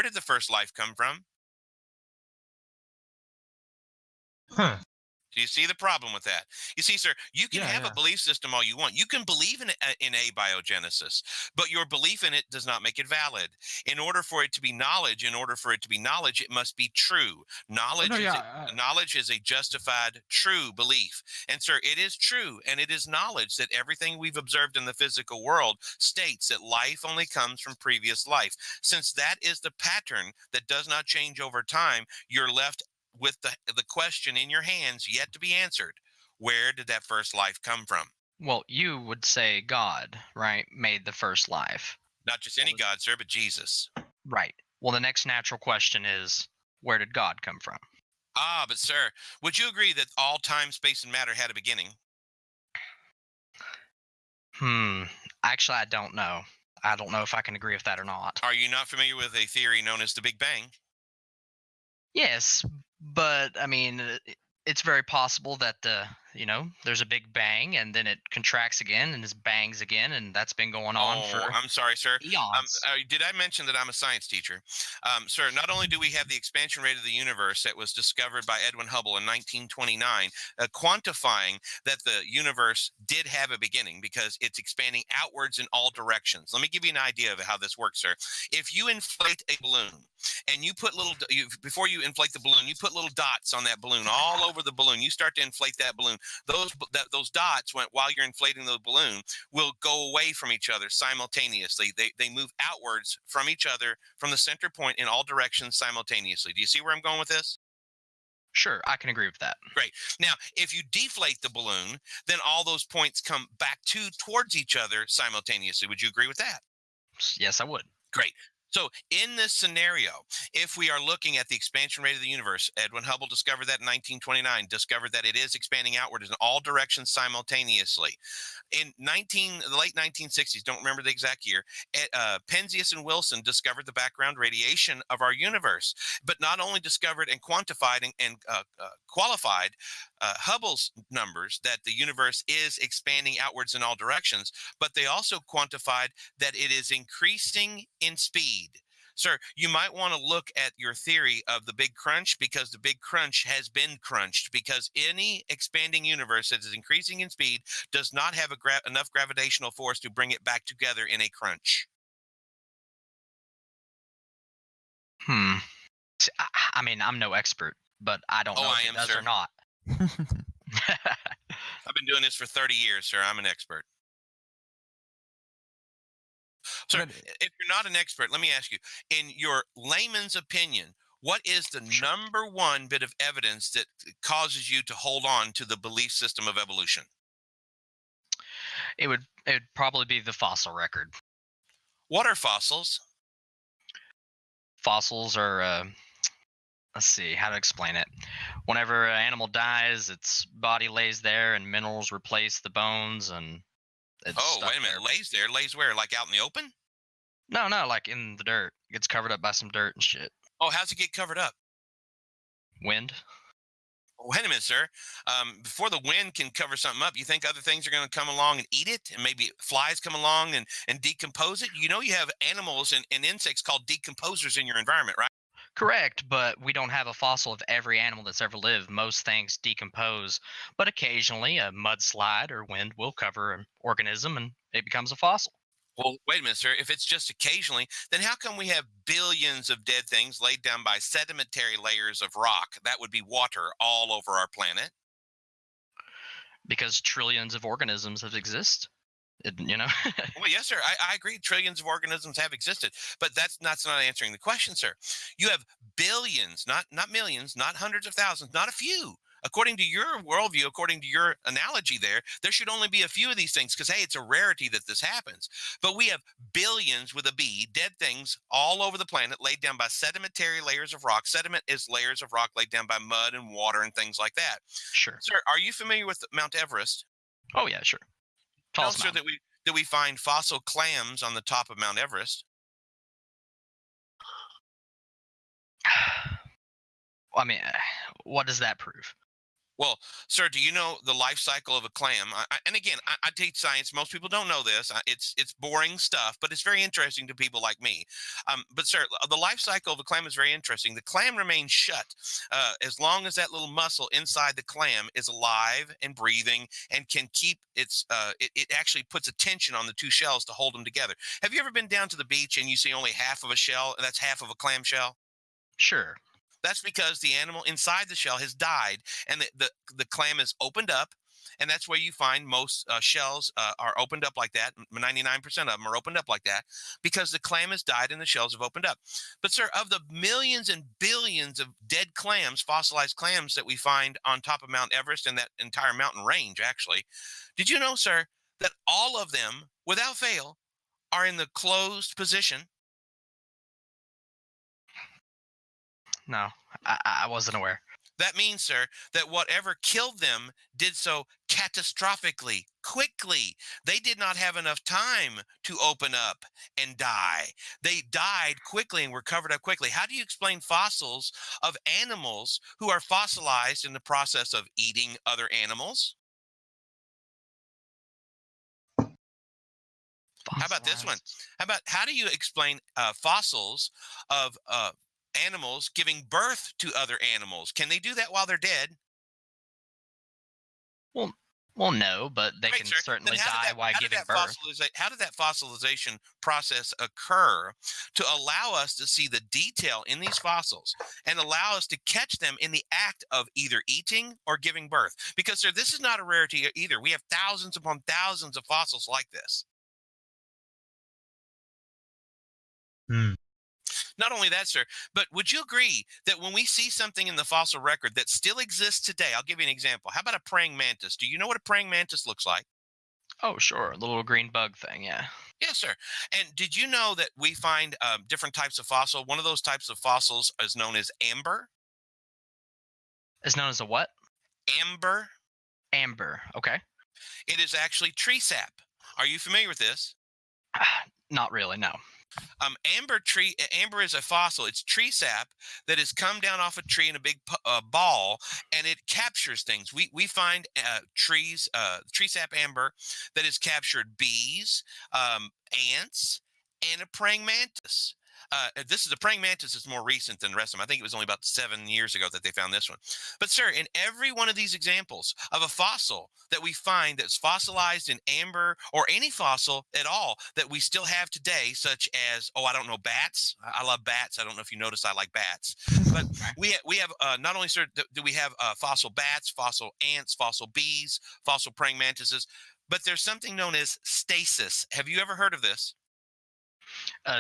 Where did the first life come from? Huh. Do you see the problem with that? You see, sir, you can Yeah, have a yeah. belief system all you want. You can believe in abiogenesis, but your belief in it does not make it valid. In order for it to be knowledge, it must be true. Oh, no, yeah. Knowledge is a justified, true belief. And sir, it is true, and it is knowledge that everything we've observed in the physical world states that life only comes from previous life. Since that is the pattern that does not change over time, you're left with the question in your hands yet to be answered. Where did that first life come from? Well, you would say God, right, made the first life. Not just Well, any God, sir, but Jesus. right. Well, the next natural question is, where did God come from? Ah, but sir, would you agree that all time, space, and matter had a beginning? Hmm. Actually, I don't know. I don't know if I can agree with that or not. Are you not familiar with a theory known as the Big Bang? Yes, but I mean, it's very possible that there's a big bang and then it contracts again and it bangs again, and that's been going on Oh, for I'm sorry, sir. eons. Did I mention that I'm a science teacher? Sir, not only do we have the expansion rate of the universe that was discovered by Edwin Hubble in 1929, quantifying that the universe did have a beginning because it's expanding outwards in all directions. Let me give you an idea of how this works, sir. If you inflate a balloon and you put before you inflate the balloon, you put little dots on that balloon all over the balloon. You start to inflate that balloon. Those dots, while you're inflating the balloon, will go away from each other simultaneously. They move outwards from each other from the center point in all directions simultaneously. Do you see where I'm going with this? Sure, I can agree with that. Great. Now, if you deflate the balloon, then all those points come back towards each other simultaneously. Would you agree with that? Yes, I would. Great. So in this scenario, if we are looking at the expansion rate of the universe, Edwin Hubble discovered that in 1929, discovered that it is expanding outward in all directions simultaneously. In the late 1960s, don't remember the exact year, Penzias and Wilson discovered the background radiation of our universe, but not only discovered and quantified and qualified Hubble's numbers that the universe is expanding outwards in all directions, but they also quantified that it is increasing in speed. Sir, you might want to look at your theory of the big crunch, because the big crunch has been crunched, because any expanding universe that is increasing in speed does not have enough gravitational force to bring it back together in a crunch. Hmm. I mean, I'm no expert, but I don't Oh, know I if it am, does sir. or not. I've been doing this for 30 years, sir. I'm an expert. Sir, if you're not an expert, let me ask you, in your layman's opinion, what is the Sure. number one bit of evidence that causes you to hold on to the belief system of evolution? It would probably be the fossil record. What are fossils? Fossils are let's see how to explain it. Whenever an animal dies, its body lays there and minerals replace the bones, and it's Oh, stuck wait a minute. there. Lays there? Lays where? Like out in the open? No, like in the dirt. It gets covered up by some dirt and shit. Oh, how's it get covered up? Wind. Wait a minute, sir. Before the wind can cover something up, you think other things are going to come along and eat it? And maybe flies come along and decompose it? You know, you have animals and insects called decomposers in your environment, right? Correct, but we don't have a fossil of every animal that's ever lived. Most things decompose, but occasionally a mudslide or wind will cover an organism and it becomes a fossil. Well, wait a minute, sir. If it's just occasionally, then how come we have billions of dead things laid down by sedimentary layers of rock? That would be water all over our planet. Because trillions of organisms have exist. Well, yes, sir. I agree. Trillions of organisms have existed, but that's not answering the question, sir. You have billions, not millions, not hundreds of thousands, not a few. According to your worldview, according to your analogy there should only be a few of these things because, hey, it's a rarity that this happens. But we have billions with a B, dead things all over the planet laid down by sedimentary layers of rock. Sediment is layers of rock laid down by mud and water and things like that. Sure. Sir, are you familiar with Mount Everest? Oh yeah, sure. Know, Tallest sir, mountain. that we find fossil clams on the top of Mount Everest. I mean, what does that prove? Well, sir, do you know the life cycle of a clam? And again, I teach science. Most people don't know this. It's boring stuff, but it's very interesting to people like me. But sir, the life cycle of a clam is very interesting. The clam remains shut as long as that little muscle inside the clam is alive and breathing and can keep its. It actually puts a tension on the two shells to hold them together. Have you ever been down to the beach and you see only half of a shell? And that's half of a clam shell. Sure. That's because the animal inside the shell has died, and the clam is opened up, and that's where you find most shells are opened up like that. 99% of them are opened up like that because the clam has died and the shells have opened up. But sir, of the millions and billions of dead clams, fossilized clams that we find on top of Mount Everest and that entire mountain range, actually, did you know, sir, that all of them, without fail, are in the closed position? No, I wasn't aware. That means, sir, that whatever killed them did so catastrophically, quickly. They did not have enough time to open up and die. They died quickly and were covered up quickly. How do you explain fossils of animals who are fossilized in the process of eating other animals? How about this one? How do you explain fossils of animals giving birth to other animals? Can they do that while they're dead? Well, well, no, but they Right, can sir. certainly die while giving birth. How did that fossilization process occur to allow us to see the detail in these fossils and allow us to catch them in the act of either eating or giving birth? Because, sir, this is not a rarity either. We have thousands upon thousands of fossils like this. Hmm. Not only that, sir, but would you agree that when we see something in the fossil record that still exists today, I'll give you an example. How about a praying mantis? Do you know what a praying mantis looks like? Oh, sure, the little green bug thing. Yeah, Yes, sir. And did you know that we find different types of fossil? One of those types of fossils is known as amber. is known as a what? Amber. Amber. Okay. It is actually tree sap. Are you familiar with this? Not really. No. Amber is a fossil. It's tree sap that has come down off a tree in a big ball, and it captures things. We find tree sap amber that has captured bees, ants, and a praying mantis. This is a praying mantis is more recent than the rest of them. I think it was only about 7 years ago that they found this one. But sir, in every one of these examples of a fossil that we find that's fossilized in amber or any fossil at all that we still have today, such as, oh, I don't know, bats. I love bats. I don't know if you noticed I like bats. But we have not only, sir, do we have fossil bats, fossil ants, fossil bees, fossil praying mantises, but there's something known as stasis. Have you ever heard of this?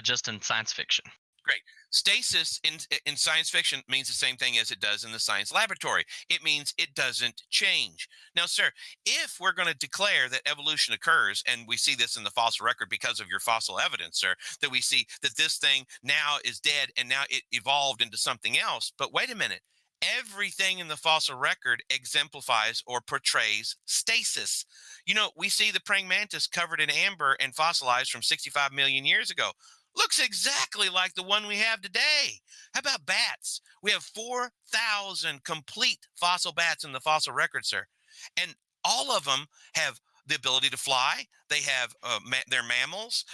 Just in science fiction. Great. Stasis in science fiction means the same thing as it does in the science laboratory. It means it doesn't change. Now, sir, if we're going to declare that evolution occurs, and we see this in the fossil record because of your fossil evidence, sir, that we see that this thing now is dead and now it evolved into something else. But wait a minute. Everything in the fossil record exemplifies or portrays stasis. You know, we see the praying mantis covered in amber and fossilized from 65 million years ago. Looks exactly like the one we have today. How about bats? We have 4,000 complete fossil bats in the fossil record, sir. And all of them have the ability to fly. They have they're mammals.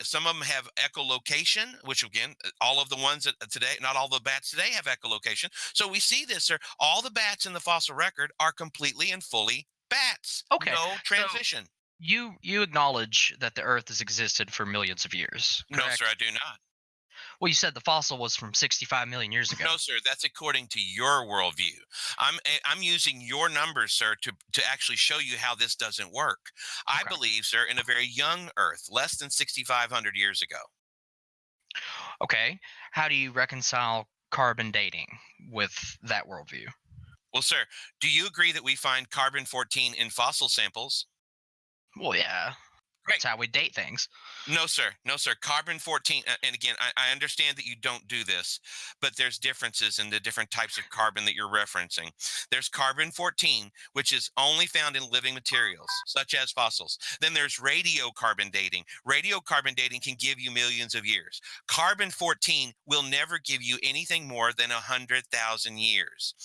Some of them have echolocation, which again, all of the ones that today, not all the bats today have echolocation. So we see this, sir. All the bats in the fossil record are completely and fully bats. Okay. No transition. So you acknowledge that the Earth has existed for millions of years, No, correct? sir, I do not. Well, you said the fossil was from 65 million years ago. No, sir, that's according to your worldview. I'm using your numbers, sir, to actually show you how this doesn't work. I Okay. believe, sir, in a very young Earth, less than 6,500 years ago. Okay. How do you reconcile carbon dating with that worldview? Well, sir, do you agree that we find carbon 14 in fossil samples? Well, yeah. Great. That's how we date things. No, sir. No, sir. Carbon 14. And again, I understand that you don't do this, but there's differences in the different types of carbon that you're referencing. There's carbon 14, which is only found in living materials, such as fossils. Then there's radiocarbon dating. Radiocarbon dating can give you millions of years. Carbon 14 will never give you anything more than 100,000 years.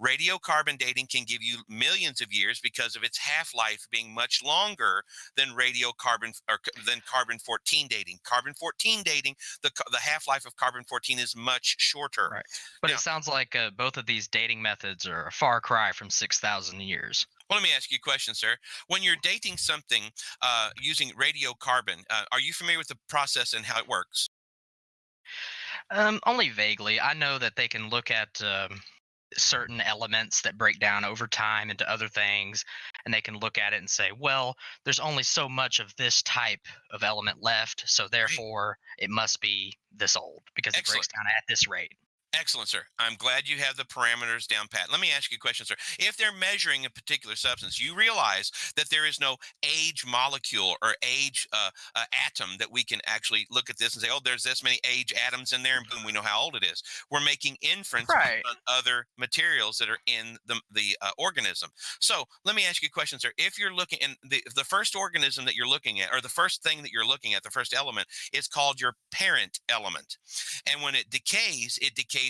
Radiocarbon dating can give you millions of years because of its half life being much longer than radiocarbon or than carbon 14 dating. Carbon 14 dating, the half life of carbon 14 is much shorter. Right. But Now, it sounds like both of these dating methods are a far cry from 6,000 years. well, let me ask you a question, sir. When you're dating something using radiocarbon, are you familiar with the process and how it works? Only vaguely. I know that they can look at certain elements that break down over time into other things, and they can look at it and say, well, there's only so much of this type of element left, so Great. therefore it must be this old because it breaks Excellent. down at this rate. Excellent, sir. I'm glad you have the parameters down pat. Let me ask you a question, sir. If they're measuring a particular substance, you realize that there is no age molecule or age atom that we can actually look at this and say, oh, there's this many age atoms in there, and boom, we know how old it is. We're making inference based Right. on other materials that are in the organism. So let me ask you a question, sir. If you're looking in the first organism that you're looking at, or the first thing that you're looking at, the first element is called your parent element. And when it decays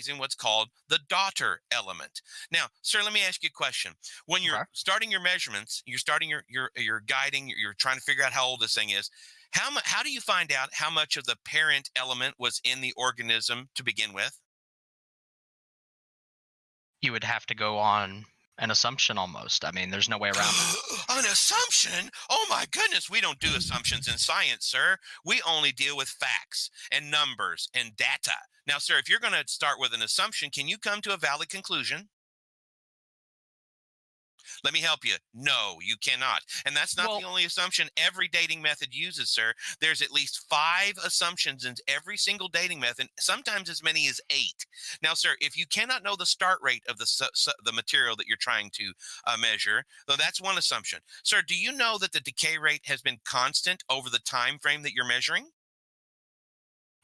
in what's called the daughter element. Now, sir, let me ask you a question. When you're Okay. starting your measurements, you're starting your guiding, you're trying to figure out how old this thing is. How do you find out how much of the parent element was in the organism to begin with? You would have to go on an assumption almost. I mean, there's no way around that. An assumption? Oh my goodness, we don't do assumptions in science, sir. We only deal with facts and numbers and data. Now, sir, if you're going to start with an assumption, can you come to a valid conclusion? Let me help you. No, you cannot. And that's not Well, the only assumption every dating method uses, sir. There's at least 5 assumptions in every single dating method, sometimes as many as 8. Now, sir, if you cannot know the start rate of the material that you're trying to measure, though that's one assumption. Sir, do you know that the decay rate has been constant over the time frame that you're measuring?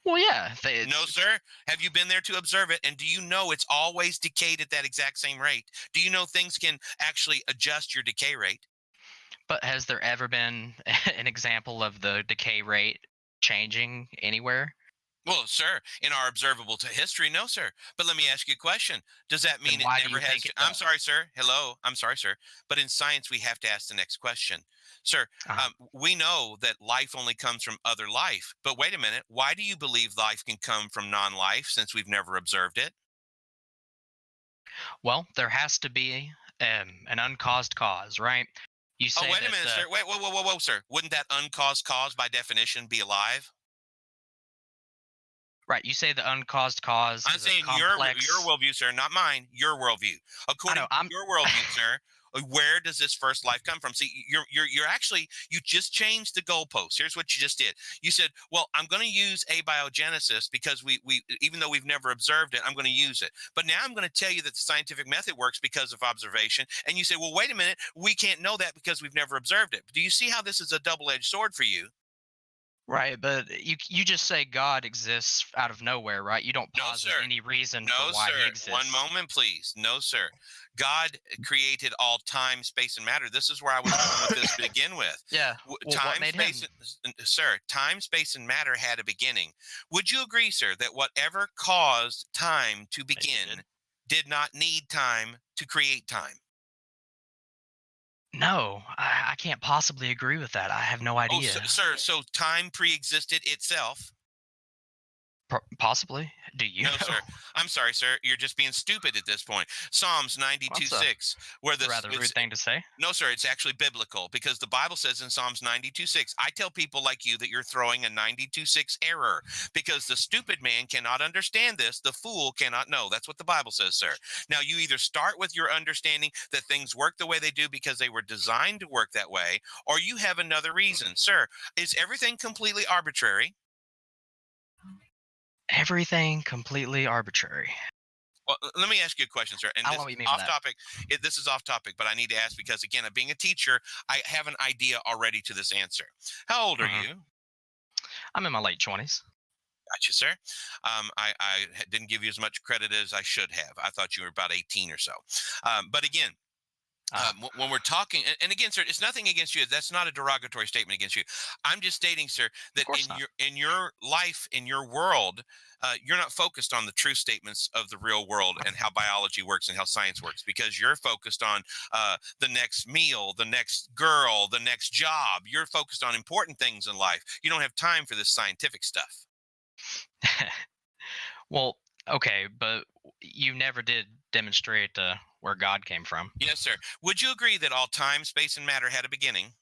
well, yeah. No, sir. Have you been there to observe it? And do you know it's always decayed at that exact same rate? Do you know things can actually adjust your decay rate? But has there ever been an example of the decay rate changing anywhere? Well, sir, in our observable to history, no, sir. But let me ask you a question. Does that Then mean it why do never you has? think it I'm does? sorry, sir. Hello. I'm sorry, sir. But in science, we have to ask the next question. Sir, Uh-huh. we know that life only comes from other life. But wait a minute. Why do you believe life can come from non life since we've never observed it? Well, there has to be an uncaused cause, right? You Oh, say wait a that minute, sir. Wait, whoa, whoa, whoa, whoa, sir. Wouldn't that uncaused cause by definition be alive? right, you say the uncaused cause I'm is a saying your complex. worldview, sir, not mine. Your worldview. I According know. to your worldview, sir, where does this first life come from? See, you're actually you just changed the goalpost. Here's what you just did. You said, "Well, I'm going to use abiogenesis because we even though we've never observed it, I'm going to use it. But now I'm going to tell you that the scientific method works because of observation." And you say, "Well, wait a minute, we can't know that because we've never observed it." Do you see how this is a double-edged sword for you? Right, but you just say God exists out of nowhere, right? You don't No, posit sir. any reason for No, why he sir. One exists. moment, please. No, sir. God created all time, space, and matter. This is where I was going with this to begin with. Yeah. Well, what Time, made space, him? sir, time, space, and matter had a beginning. Would you agree, sir, that whatever caused time to Maybe he did. begin did not need time to create time? No, I can't possibly agree with that. I have no Oh, idea. sir, so time pre-existed itself? Possibly. Do you No, know? sir. I'm sorry, sir. You're just being stupid at this point. Psalms Well, 92 that's a 6, where this rather it's rude thing to say. no, sir, it's actually biblical because the Bible says in Psalms 92 6, I tell people like you that you're throwing a 92 6 error because the stupid man cannot understand this. The fool cannot know. That's what the Bible says, sir. Now, you either start with your understanding that things work the way they do because they were designed to work that way, or you have another reason. Sir, is everything completely arbitrary? Everything completely arbitrary. Well, let me ask you a question, sir. And I don't this know what is you mean by off that. topic. This is off topic, but I need to ask because, again, being a teacher, I have an idea already to this answer. How old are Mhm. you? I'm in my late 20s. Gotcha, sir. I didn't give you as much credit as I should have. I thought you were about 18 or so. But again, when we're talking, and again, sir, it's nothing against you. That's not a derogatory statement against you. I'm just stating, sir, Of that course not. in your life, in your world, you're not focused on the true statements of the real world and how biology works and how science works, because you're focused on the next meal, the next girl, the next job. You're focused on important things in life. You don't have time for this scientific stuff. Well, okay, but you never did demonstrate where God came from. Yes, sir. Would you agree that all time, space, and matter had a beginning?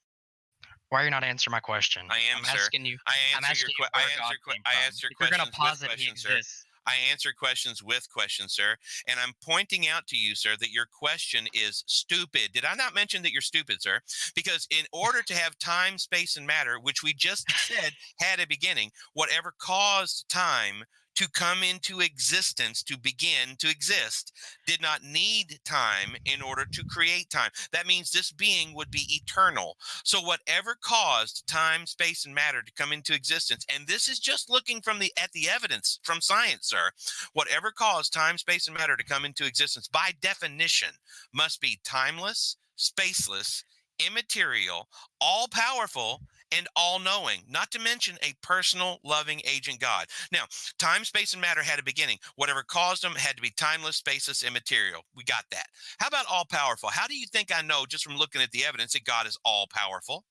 Why are you not answering my question? I am, I'm sir. asking you. I I'm answer your asking you I where God answer came I from. answer If you're gonna questions with posit He questions, sir. exists, I answer questions with questions, sir. And I'm pointing out to you, sir, that your question is stupid. Did I not mention that you're stupid, sir? Because in order to have time, space, and matter, which we just said had a beginning, whatever caused time to come into existence, to begin to exist, did not need time in order to create time. That means this being would be eternal. So whatever caused time, space, and matter to come into existence, and this is just looking at the evidence from science, sir, whatever caused time, space, and matter to come into existence, by definition, must be timeless, spaceless, immaterial, all powerful, and all knowing, not to mention a personal, loving agent God. Now, time, space, and matter had a beginning. Whatever caused them had to be timeless, spaceless, immaterial. We got that. How about all powerful? How do you think I know, just from looking at the evidence, that God is all powerful?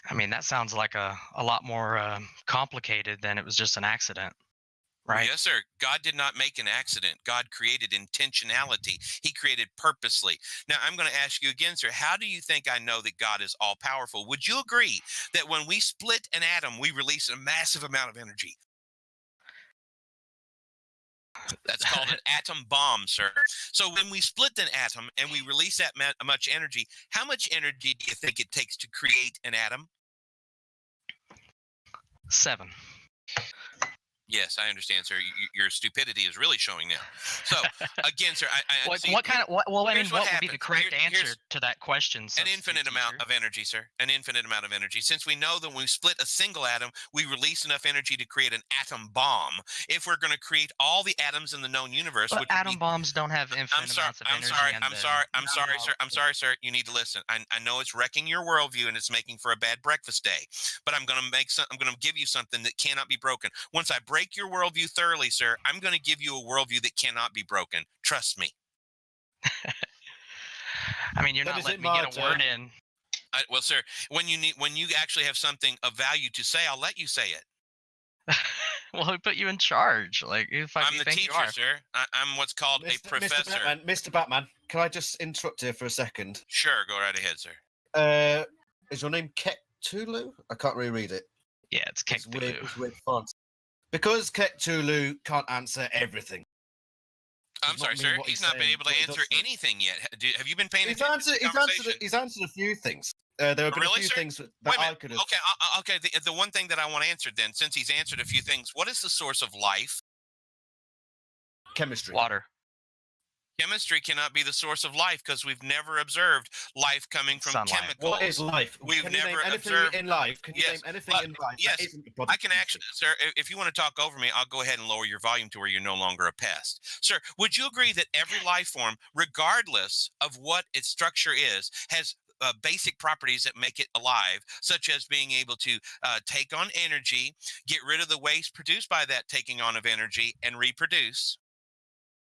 I mean, that sounds like a lot more complicated than it was just an accident, Well, right? yes, sir. God did not make an accident. God created intentionality. He created purposely. Now, I'm going to ask you again, sir, how do you think I know that God is all powerful? Would you agree that when we split an atom, we release a massive amount of energy? That's called an atom bomb, sir. So when we split an atom and we release that much energy, how much energy do you think it takes to create an atom? 7. Yes, I understand, sir. Your stupidity is really showing now. So again, sir, What see, what kind of what? Well, I mean, here's what would be the happens. correct answer Here's to that question, an substitute infinite amount teacher? of energy, sir. An infinite amount of energy. Since we know that when we split a single atom, we release enough energy to create an atom bomb. If we're going to create all the atoms in the known universe, But which would atom be bombs don't have I'm infinite sorry. amounts of I'm energy sorry. in I'm them. sorry. I'm No, sorry, no. sir. I'm sorry, sir. You need to listen. I know it's wrecking your worldview and it's making for a bad breakfast day, but I'm going to I'm going to give you something that cannot be broken. Once I break your worldview thoroughly, sir, I'm going to give you a worldview that cannot be broken. Trust me. I mean, you're Then not is letting it me my get a word turn? in. Well, sir, when you actually have something of value to say, I'll let you say it. Well, who put you in charge? Like, who the fuck do I'm you the think you teacher, are? sir. I'm what's called a professor. Mr. Batman, can I just interrupt here for a second? Sure, go right ahead, sir. Is your name Kektulu? I can't really read it. Yeah, it's It's weird. Cthulhu. It's weird font. Because Kektulu can't answer everything. I'm does sorry, not mean sir. what He's he's not been saying, able to what he answer does say. anything yet. Have you been paying He's attention answered. to the conversation? He's answered a few things. There have been a Really, few sir? things that Wait a I minute. could have. Okay, okay. The one thing that I want answered then, since he's answered a few things, what is the source of life? Chemistry. Water. Chemistry cannot be the source of life because we've never observed life coming from Sunlight. chemicals. What is life? We've Can you never name anything observed. in life? Can you Yes, name anything but in life yes, that isn't a product I can of actually, chemistry? sir. If you want to talk over me, I'll go ahead and lower your volume to where you're no longer a pest, sir. Would you agree that every life form, regardless of what its structure is, has basic properties that make it alive, such as being able to take on energy, get rid of the waste produced by that taking on of energy, and reproduce?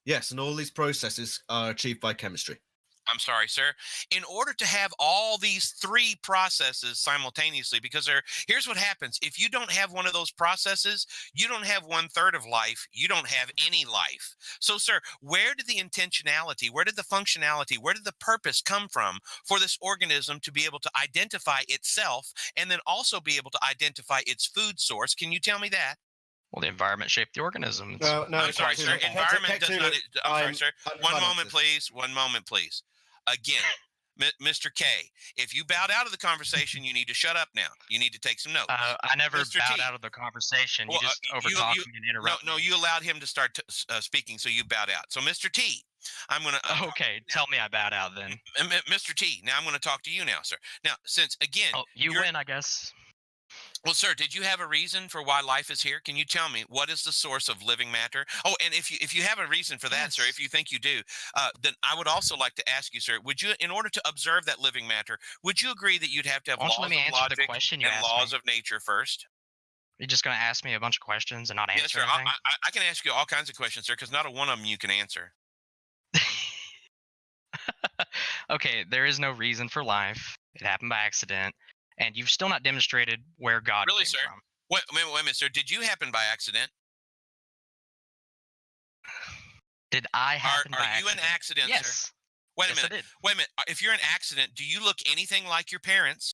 Yes, and all these processes are achieved by chemistry. I'm sorry, sir. In order to have all these three processes simultaneously, because here's what happens. If you don't have one of those processes, you don't have 1/3 of life. You don't have any life. So, sir, where did the intentionality, where did the functionality, where did the purpose come from for this organism to be able to identify itself and then also be able to identify its food source? Can you tell me that? Well, the environment shaped the organism. No, I'm sorry, Kektulu. sir. Environment does not. I'm sorry, I'm sir. trying to One answer moment, this. please. One moment, please. Again, Mr. K, if you bowed out of the conversation, you need to shut up now. You need to take some notes. I never Mr. bowed T. out of the conversation. Well, You just overtalk me and interrupt no, me. you allowed him to start speaking, so you bowed out. So, Mr. T, I'm going to. Okay, tell me I bowed out then. Mr. T, now I'm going to talk to you now, sir. Now, since again, Oh, you win, I guess. well, sir, did you have a reason for why life is here? Can you tell me what is the source of living matter? Oh, and if you have a reason for that, sir, Yes. if you think you do, then I would also like to ask you, sir, would you, in order to observe that living matter, would you agree that you'd have to have Why don't you laws let me of answer the logic question you and asked laws me? of nature first? You're just going to ask me a bunch of questions and not Yes, answer sir. anything? I can ask you all kinds of questions, sir, because not a one of them you can answer. Okay, there is no reason for life. It happened by accident, and you've still not demonstrated where God Really, came sir? from. Wait a minute, sir. Did you happen by accident? Did I happen by Are you an accident, sir? Yes. Wait a Yes, I minute. did. Wait a minute. If you're an accident, do you look anything like your parents?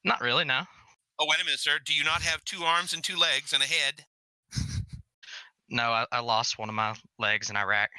Not really, no. Oh, wait a minute, sir. Do you not have 2 arms and 2 legs and a head? No, I lost one of my legs in Iraq.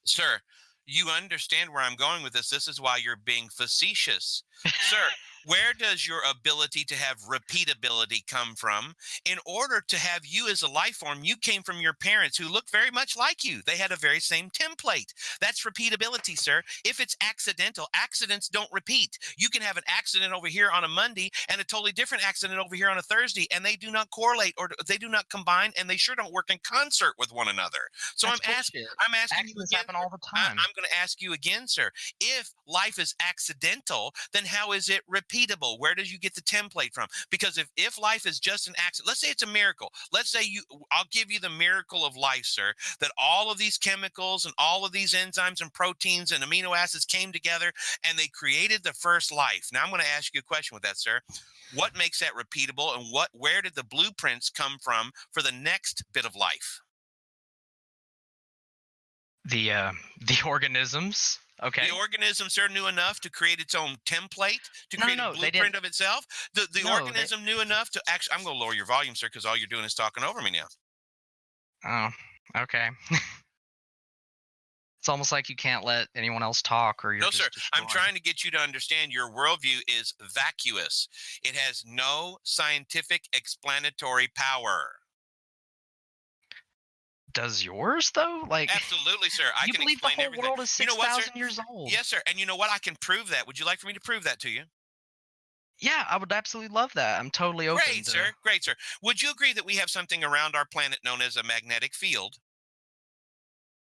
Sir, you understand where I'm going with this. This is why you're being facetious. Sir, where does your ability to have repeatability come from? In order to have you as a life form, you came from your parents who look very much like you. They had a very same template. That's repeatability, sir. If it's accidental, accidents don't repeat. You can have an accident over here on a Monday and a totally different accident over here on a Thursday, and they do not correlate or they do not combine, and they sure don't work in concert with one another. So That's I'm asking you Accidents again. happen all the I'm time. going to ask you again, sir. If life is accidental, then how is it repeatable? Where does you get the template from? Because if life is just an accident, let's say it's a miracle. Let's say I'll give you the miracle of life, sir, that all of these chemicals and all of these enzymes and proteins and amino acids came together and they created the first life. Now I'm going to ask you a question with that, sir. What makes that repeatable, and where did the blueprints come from for the next bit of life? The organisms. Okay. The organisms are new enough to create its own template, to No, create no, a they blueprint didn't. of itself. The No, organism knew enough to actually. I'm going to lower your volume, sir, because all you're doing is talking over me now. Oh, okay. It's almost like you can't let anyone else talk, or you're No, just sir. I'm destroyed. trying to get you to understand your worldview is vacuous. It has no scientific explanatory power. Does yours though? Like, Absolutely, sir. I you can believe the explain whole everything. world is You know what, sir? 6,000 years old? Yes, sir. And you know what? I can prove that. Would you like for me to prove that to you? Yeah, I would absolutely love that. I'm totally open Great, to. sir. Great, sir. Would you agree that we have something around our planet known as a magnetic field?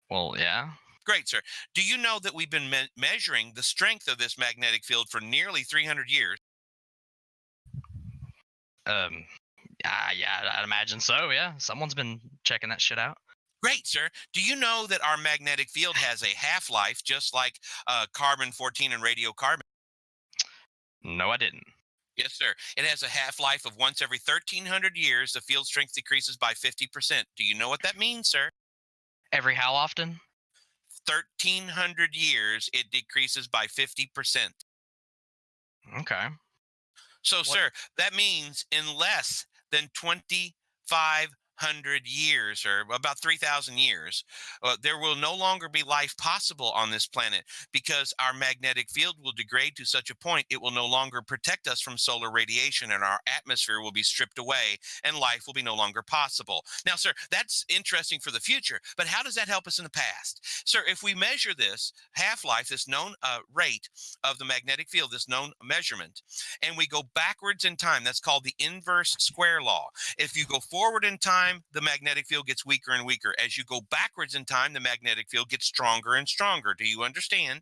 Well, yeah. Great, sir. Do you know that we've been measuring the strength of this magnetic field for nearly 300 years? Yeah, I'd imagine so. Yeah, someone's been checking that shit out. Great, sir. Do you know that our magnetic field has a half-life just like carbon-14 and radiocarbon? No, I didn't. Yes, sir. It has a half-life of once every 1,300 years, the field strength decreases by 50%. Do you know what that means, sir? Every how often? 1,300 years, it decreases by 50%. Okay. So, What? sir, that means in less than 2,500 years, or about 3,000 years, there will no longer be life possible on this planet because our magnetic field will degrade to such a point it will no longer protect us from solar radiation, and our atmosphere will be stripped away and life will be no longer possible. Now, sir, that's interesting for the future, but how does that help us in the past? Sir, if we measure this half-life, this known rate of the magnetic field, this known measurement, and we go backwards in time, that's called the inverse square law. If you go forward in time, the magnetic field gets weaker and weaker. As you go backwards in time, the magnetic field gets stronger and stronger. Do you understand?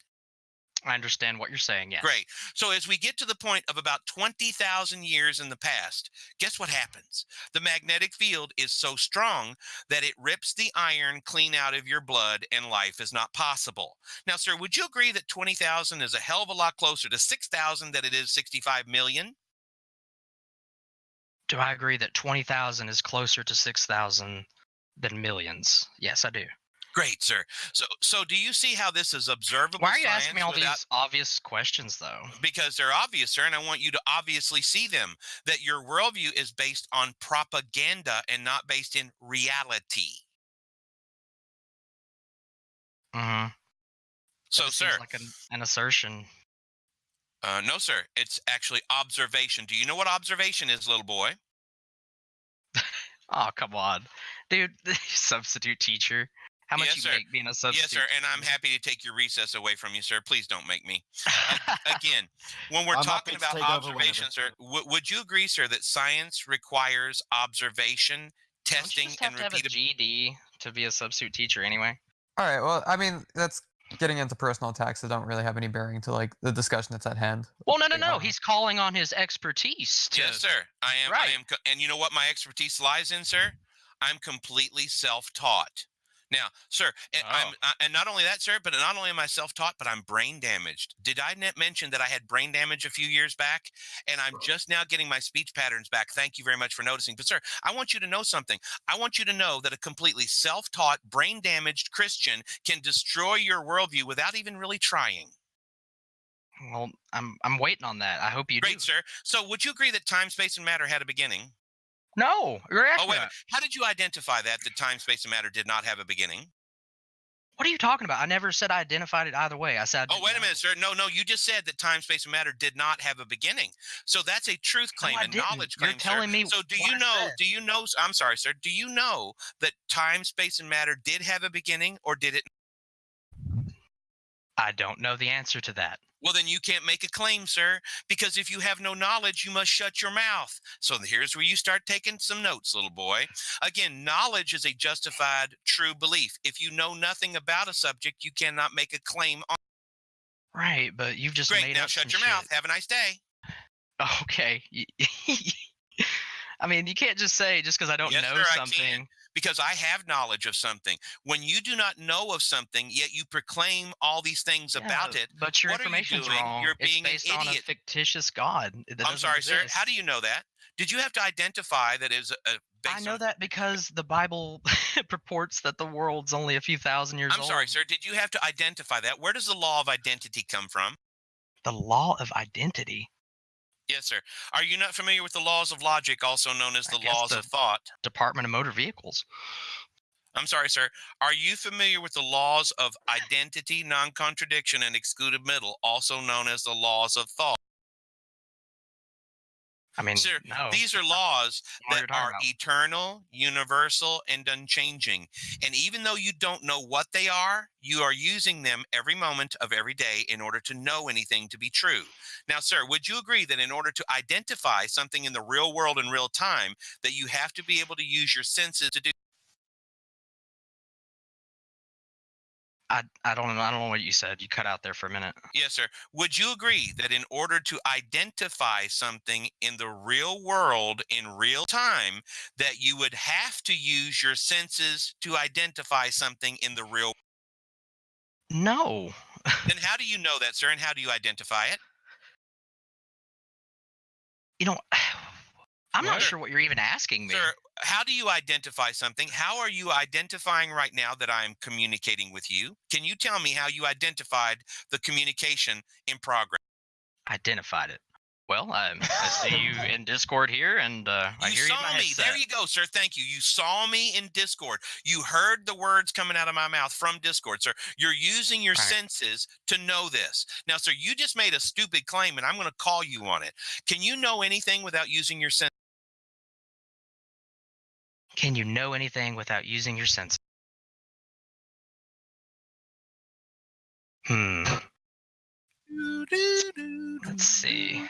I understand what you're saying. Yes. Great. So as we get to the point of about 20,000 years in the past, guess what happens? The magnetic field is so strong that it rips the iron clean out of your blood and life is not possible. Now, sir, would you agree that 20,000 is a hell of a lot closer to 6,000 than it is 65 million? Do I agree that 20,000 is closer to 6,000 than millions? Yes, I do. Great, sir. So do you see how this is observable Why are you science asking me all without, these obvious questions, though? because they're obvious, sir, and I want you to obviously see them, that your worldview is based on propaganda and not based in reality. Hmm. So, just sir, seems like an assertion. no, sir. It's actually observation. Do you know what observation is, little boy? Oh, come on, dude. Substitute teacher. How much Yes, you sir. make being a substitute? Yes, sir. And I'm teacher? happy to take your recess away from you, sir. Please don't make me. Again, when we're I'm talking happy to about take over observation, whenever. sir, would you agree, sir, that science requires observation, Don't you testing, just and have to have a repeatability? GED to be a substitute teacher anyway? All right. Well, I mean, that's getting into personal attacks that don't really have any bearing to like the discussion that's at hand. Well, no. He's calling on his expertise. Yes, sir. I am. Right. And you know what my expertise lies in, sir? I'm completely self-taught. Now, sir, and not only that, sir, but not only am I self-taught, but I'm brain damaged. Did I mention that I had brain damage a few years back, and I'm just now getting my speech patterns back? Thank you very much for noticing. But, sir, I want you to know something. I want you to know that a completely self-taught, brain-damaged Christian can destroy your worldview without even really trying. Well, I'm waiting on that. I hope you Great, do. sir. So, would you agree that time, space, and matter had a beginning? No, you're Oh, asking wait a that. minute. How did you identify that time, space, and matter did not have a beginning? What are you talking about? I never said I identified it either way. I said. Oh, wait a minute, sir. No, you just said that time, space, and matter did not have a beginning. So that's a truth claim, I a didn't. knowledge You're claim, telling sir. me So do what you I know? said. Do you know? I'm sorry, sir. Do you know that time, space, and matter did have a beginning, or did it? I don't know the answer to that. Well, then you can't make a claim, sir, because if you have no knowledge, you must shut your mouth. So here's where you start taking some notes, little boy. Again, knowledge is a justified, true belief. If you know nothing about a subject, you cannot make a claim on. Right, but you've just Great. made Now up shut some your mouth. shit. Have a nice day. Okay. I mean, you can't just say just because I don't Yes, know sir, I something. can, because I have knowledge of something. When you do not know of something, yet you proclaim all these things about it, But your what are you information's doing? wrong. You're It's being an based on a idiot. fictitious God. That I'm doesn't sorry, sir. exist. How do you know that? Did you have to identify that is based I know on? that because the Bible purports that the world's only a few thousand years I'm old. sorry, sir. Did you have to identify that? Where does the law of identity come from? The law of identity. Yes, sir. Are you not familiar with the laws of logic, also known as I the guess laws the of thought? Department of Motor Vehicles. I'm sorry, sir. Are you familiar with the laws of identity, non-contradiction, and excluded middle, also known as the laws of thought? I mean, Sir, no. these are laws What that you're talking are about. eternal, universal, and unchanging. And even though you don't know what they are, you are using them every moment of every day in order to know anything to be true. Now, sir, would you agree that in order to identify something in the real world in real time, that you have to be able to use your senses to do? I don't know what you said. You cut out there for a minute. Yes, sir. Would you agree that in order to identify something in the real world in real time, that you would have to use your senses to identify something in the real? No. Then how do you know that, sir, and how do you identify it? You know, I'm not Sir, sure what you're even asking me. Sir, how do you identify something? How are you identifying right now that I'm communicating with you? Can you tell me how you identified the communication in progress? Identified it. Well, I see you in Discord here, and I You hear you in saw my me. headset. There you go, sir. Thank you. You saw me in Discord. You heard the words coming out of my mouth from Discord, sir. You're using your All right. senses to know this. Now, sir, you just made a stupid claim, and I'm going to call you on it. Can you know anything without using your senses? Can you know anything without using your senses? Let's see.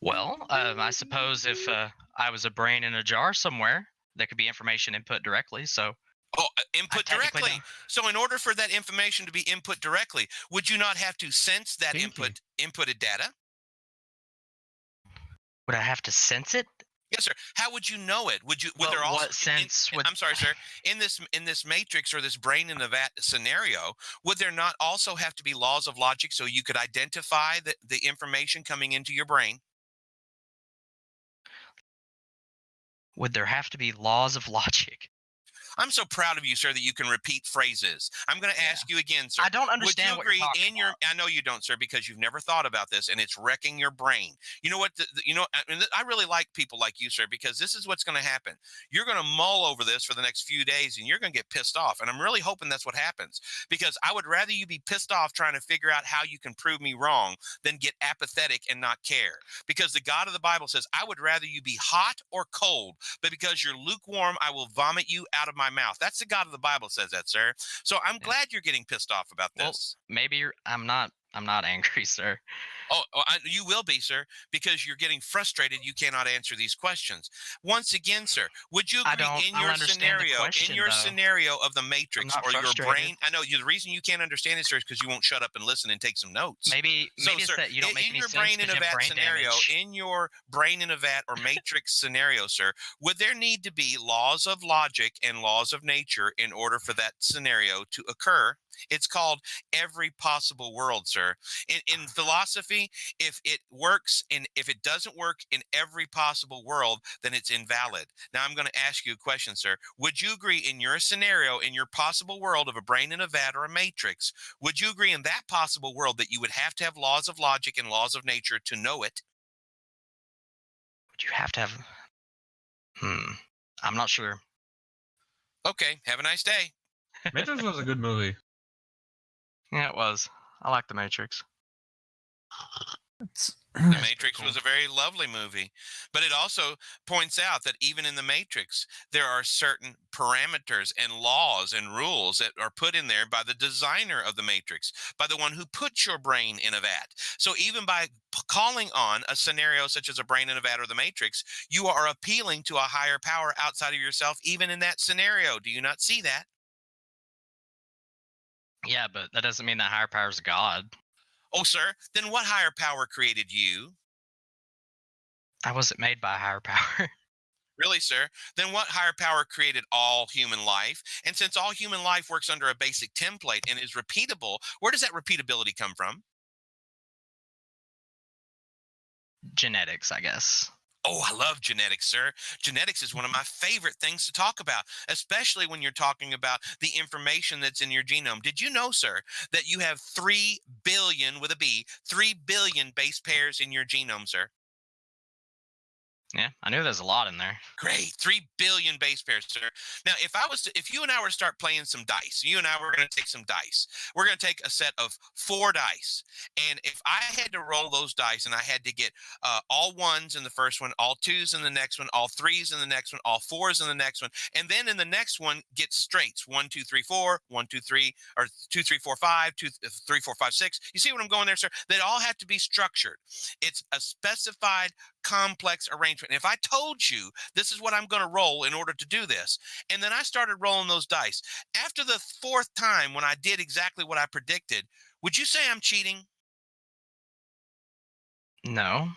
Well, I suppose if I was a brain in a jar somewhere, there could be information input directly. So Oh, input technically directly. don't. So in order for that information to be input directly, would you not have to sense that Thank you. inputted data? Would I have to sense it? Yes, sir. How would you know it? Would you? Would Well, there also? what sense would? I'm sorry, sir. In this matrix or this brain in the vat scenario, would there not also have to be laws of logic so you could identify the information coming into your brain? Would there have to be laws of logic? I'm so proud of you, sir, that you can repeat phrases. I'm going to ask you again, sir. I don't Would understand you what you're agree talking in your? about. I know you don't, sir, because you've never thought about this, and it's wrecking your brain. You know what? I really like people like you, sir, because this is what's going to happen. You're going to mull over this for the next few days, and you're going to get pissed off. And I'm really hoping that's what happens, because I would rather you be pissed off trying to figure out how you can prove me wrong than get apathetic and not care. Because the God of the Bible says, I would rather you be hot or cold, but because you're lukewarm, I will vomit you out of my mouth. That's the God of the Bible says that, sir. So I'm glad you're getting pissed off about Well, this. maybe I'm not angry, sir. You will be, sir, because you're getting frustrated. You cannot answer these questions. Once again, sir, would you I agree don't understand the question, though. scenario of the Matrix not or your frustrated. brain? I know the reason you can't understand it, sir, is because you won't shut up and listen and take some notes. Maybe So, it's sir, that you don't make in any your sense brain in 'cause a you have vat brain scenario, damage. in your brain in a vat or Matrix scenario, sir, would there need to be laws of logic and laws of nature in order for that scenario to occur? It's called every possible world, sir. In philosophy, if it works and if it doesn't work in every possible world, then it's invalid. Now I'm going to ask you a question, sir. Would you agree in your scenario, in your possible world of a brain in a vat or a matrix, would you agree in that possible world that you would have to have laws of logic and laws of nature to know it? Would you have to have? I'm not sure. Okay, have a nice day. Matrix was a good movie. Yeah, it was. I like The Matrix. The Matrix was a very lovely movie, but it also points out that even in the Matrix, there are certain parameters and laws and rules that are put in there by the designer of the Matrix, by the one who puts your brain in a vat. So even by calling on a scenario such as a brain in a vat or the Matrix, you are appealing to a higher power outside of yourself, even in that scenario. Do you not see that? Yeah, but that doesn't mean that higher power is God. Oh, sir, then what higher power created you? I wasn't made by a higher power. Really, sir? Then what higher power created all human life? And since all human life works under a basic template and is repeatable, where does that repeatability come from? Genetics, I guess. Oh, I love genetics, sir. Genetics is one of my favorite things to talk about, especially when you're talking about the information that's in your genome. Did you know, sir, that you have 3 billion with a B, 3 billion base pairs in your genome, sir? Yeah, I knew there's a lot in there. Great. 3 billion base pairs, sir. Now, if you and I were to start playing some dice, you and I were going to take some dice. We're going to take a set of 4 dice. And if I had to roll those dice and I had to get all ones in the first one, all twos in the next one, all threes in the next one, all fours in the next one, and then in the next one, get straights 1, 2, 3, 4, 1, 2, 3, or 2, 3, 4, 5, 2, 3, 4, 5, 6. You see what I'm going there, sir? They all have to be structured. It's a specified complex arrangement. And if I told you this is what I'm going to roll in order to do this, and then I started rolling those dice, after the 4th time when I did exactly what I predicted, would you say I'm cheating? No.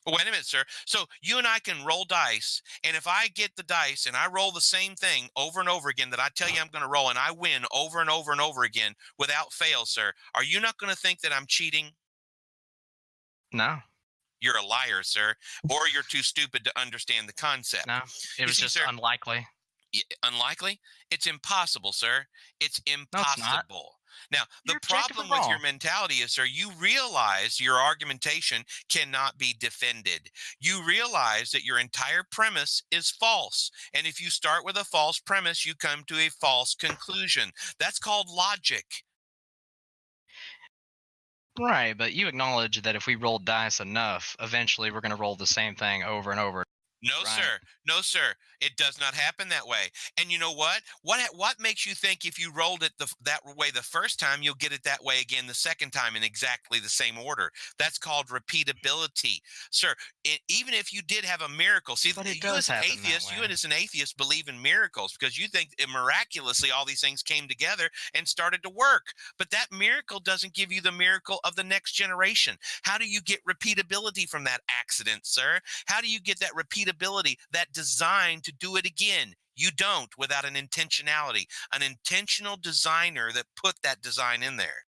Wait a minute, sir. So you and I can roll dice, and if I get the dice and I roll the same thing over and over again that I tell you I'm going to roll, and I win over and over and over again without fail, sir, are you not going to think that I'm cheating? No. You're a liar, sir, or you're too stupid to understand the concept. No. It was see, just sir, unlikely. Unlikely? It's impossible, sir. It's No, it's not. impossible. Now, the You're objectively problem with your wrong. mentality is, sir, you realize your argumentation cannot be defended. You realize that your entire premise is false. And if you start with a false premise, you come to a false conclusion. That's called logic. Right, but you acknowledge that if we roll dice enough, eventually we're going to roll the same thing over and over. No, Right. sir. No, sir. It does not happen that way. And you know what? What makes you think if you rolled it that way the first time, you'll get it that way again the second time in exactly the same order? That's called repeatability, sir. Even if you did have a miracle, see, But it you does as an happen that atheist, you way. as an atheist believe in miracles because you think miraculously all these things came together and started to work. But that miracle doesn't give you the miracle of the next generation. How do you get repeatability from that accident, sir? How do you get that repeatability, that design to do it again? You don't without an intentionality, an intentional designer that put that design in there.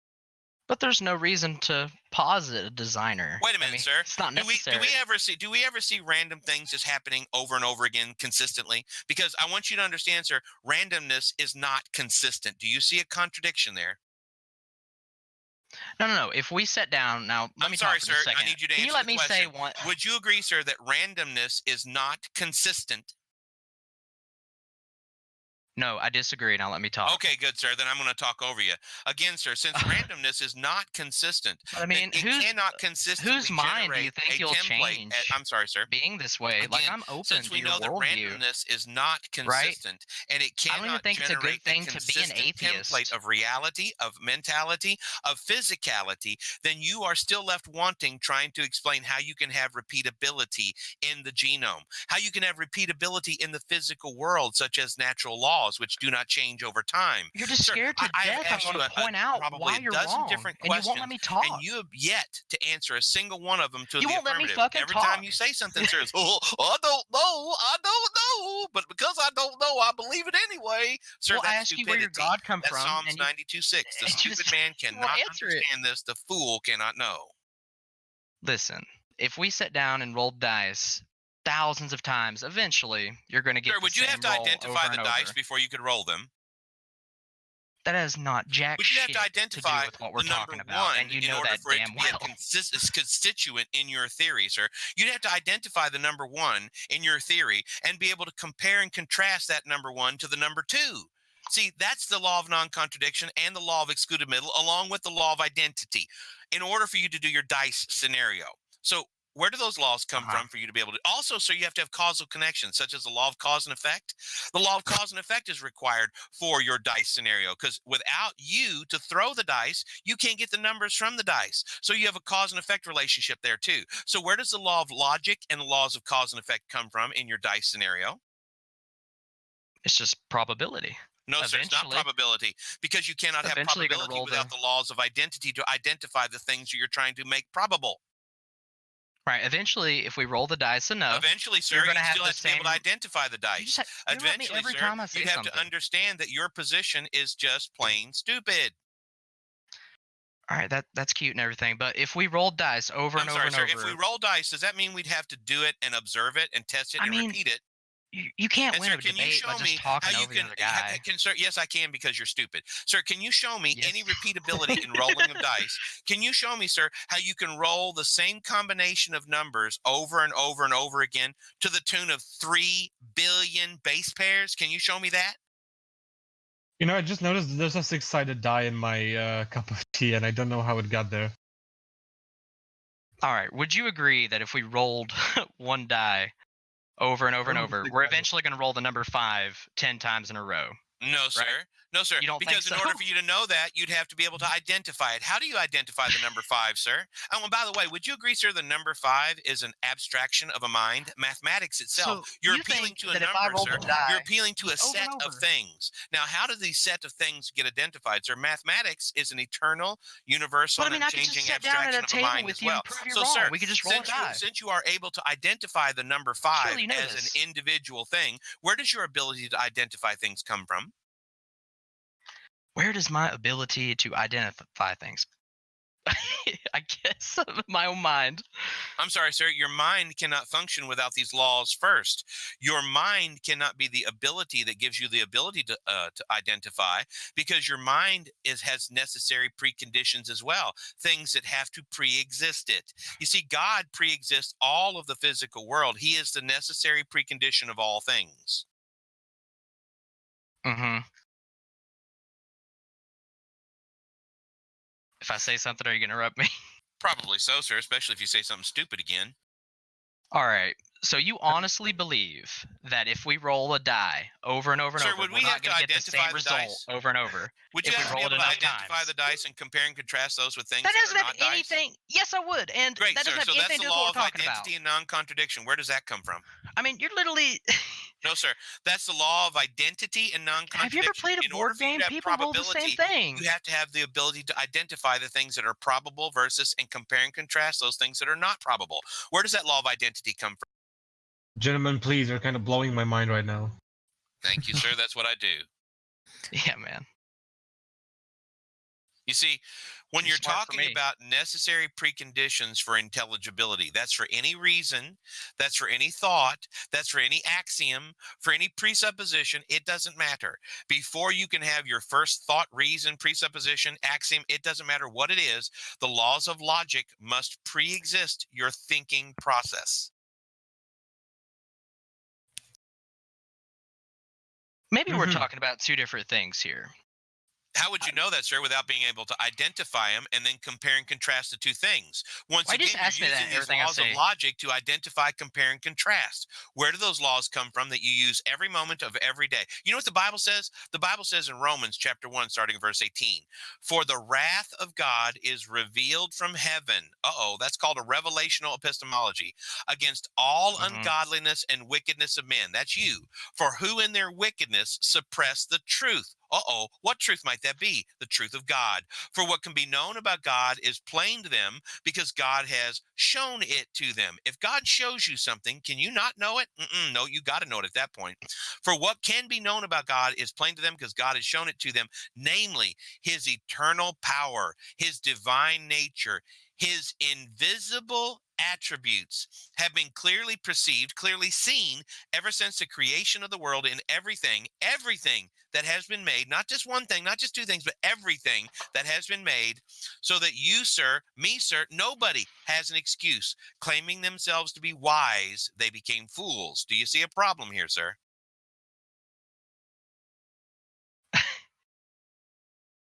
But there's no reason to posit a designer. Wait a minute, sir. It's not Do necessary. we ever see random things just happening over and over again consistently? Because I want you to understand, sir, randomness is not consistent. Do you see a contradiction there? No. If we sit down now, let I'm me sorry, talk for sir. a second. I need you to Can answer you let the me question. say one? Would you agree, sir, that randomness is not consistent? No, I disagree. Now let me talk. Okay, good, sir. Then I'm going to talk over you. Again, sir, since randomness is not consistent, But I mean, it cannot consistently whose mind do you generate think a you'll template. change? I'm sorry, sir. Being this way, like Again, I'm open since to we your know that worldview. randomness is not consistent and it I don't even cannot think it's a good generate thing a to be an consistent template atheist. of reality, of mentality, of physicality, then you are still left wanting, trying to explain how you can have repeatability in the genome, how you can have repeatability in the physical world, such as natural laws, which do not change over time. You're just Sir, scared to I have death. I'm asked going you to point out probably why a you're dozen wrong, different and you won't let questions, me talk. and you have yet to answer a single one of them to You the won't let me affirmative. fucking Every talk. time you say something, sir, it's, I don't know, but because I don't know, I believe it anyway. Sir, Well, I that's ask you where your stupidity. God come That's from, Psalms and you 92:6. The and you stupid just man you won't cannot answer it. understand this. The fool cannot know. Listen, if we sit down and roll dice thousands of times, eventually you're going to get Sir, the would you same have to roll identify over the and dice over. before you could roll them? That has not jack Would you have shit to to identify do with what we're the number talking about, one and you in know order that for it to damn be a well. constituent in your theory, sir? You'd have to identify the number one in your theory and be able to compare and contrast that number one to the number two. See, that's the law of non-contradiction and the law of excluded middle, along with the law of identity, in order for you to do your dice scenario. So where do those laws come from for you to be able to? Also, sir, you have to have causal connections, such as the law of cause and effect. The law of cause and effect is required for your dice scenario, because without you to throw the dice, you can't get the numbers from the dice. So you have a cause and effect relationship there too. So where does the law of logic and the laws of cause and effect come from in your dice scenario? It's just probability. No, sir, it's not Eventually- probability, because you cannot have Eventually you're gonna probability roll without the- the laws of identity to identify the things you're trying to make probable. Right. Eventually, if we roll the dice enough, Eventually, sir, you're you gonna have still the have to be able to same- identify the you dice. just you interrupt me Eventually, every sir, time I say you'd have something. to understand that your position is just plain stupid. All right, that's cute and everything, but if we roll dice over and I'm over sorry, and sir. over, If we roll dice, does that mean we'd have to do it and observe it and test it I and mean, repeat it? you can't And win sir, a can you debate by show just me talking how you over the can, other guy. sir, yes, I can, because you're stupid. Sir, can you show me any Yes. repeatability in rolling of dice? Can you show me, sir, how you can roll the same combination of numbers over and over and over again to the tune of 3 billion base pairs? Can you show me that? You know, I just noticed there's a 6-sided die in my cup of tea, and I don't know how it got there. All right, would you agree that if we rolled one die over and over and Oh, over, six we're sided. eventually going to roll the number 5 10 times in a row? No, sir. No, sir. You don't think Because in order so? for you to know that, you'd have to be able to identify it. How do you identify the number 5, sir? Oh, and by the way, would you agree, sir, the number 5 is an abstraction of a mind? Mathematics itself. So You're you appealing think to a that if I number, rolled sir. a die You're appealing to a over set and of over- things. Now, how do these set of things get identified, sir? Mathematics is an eternal, universal, But I mean, and I could just unchanging sit down at abstraction a of a table mind with as you well. and prove you're So, wrong. sir, We could just roll a die. since you are able to identify the number 5 Surely you know as this. an individual thing, where does your ability to identify things come from? Where does my ability to identify things? I guess my own mind. I'm sorry, sir. Your mind cannot function without these laws first. Your mind cannot be the ability that gives you the ability to identify, because your mind has necessary preconditions as well, things that have to pre-exist it. You see, God pre-exists all of the physical world. He is the necessary precondition of all things. Mm-hmm. If I say something, are you going to interrupt me? Probably so, sir, especially if you say something stupid again. All right. So you honestly believe that if we roll a die over and over and Sir, over, would we're we not have to going to get the identify same the result dice? over and over? Would you if we have to be roll it able to enough identify times. the dice and compare and contrast those with things That that doesn't are have not dice? anything. Yes, I would. And Great, that sir. doesn't have So that's anything the to do with law what of we're talking identity about. and non-contradiction. Where does that come from? I mean, you're literally. No, sir. That's the law of identity and non-contradiction. Have you ever played a In order board for you game? to have People roll the same probability, thing. you have to have the ability to identify the things that are probable versus and compare and contrast those things that are not probable. Where does that law of identity come from? Gentlemen, please, you're kind of blowing my mind right now. Thank you, sir. That's what I do. Yeah, man. You see, when Too you're smart for talking me. about necessary preconditions for intelligibility, that's for any reason, that's for any thought, that's for any axiom, for any presupposition, it doesn't matter. Before you can have your first thought, reason, presupposition, axiom, it doesn't matter what it is, the laws of logic must pre-exist your thinking process. Maybe we're Mhm. talking about two different things here. How would you know that, sir, without being able to identify them and then compare and contrast the two things? Once Why just again, ask me you're that using these everything I laws of say? logic to identify, compare, and contrast. Where do those laws come from that you use every moment of every day? You know what the Bible says? The Bible says in Romans chapter 1, starting in verse 18, for the wrath of God is revealed from heaven. That's called a revelational epistemology against all Mhm. ungodliness and wickedness of men. That's you. For who in their wickedness suppress the truth? What truth might that be? The truth of God. For what can be known about God is plain to them because God has shown it to them. If God shows you something, can you not know it? No, you got to know it at that point. For what can be known about God is plain to them because God has shown it to them, namely his eternal power, his divine nature, his invisible attributes have been clearly perceived, clearly seen ever since the creation of the world in everything that has been made, not just one thing, not just two things, but everything that has been made, so that you, sir, me, sir, nobody has an excuse. Claiming themselves to be wise, they became fools. Do you see a problem here, sir?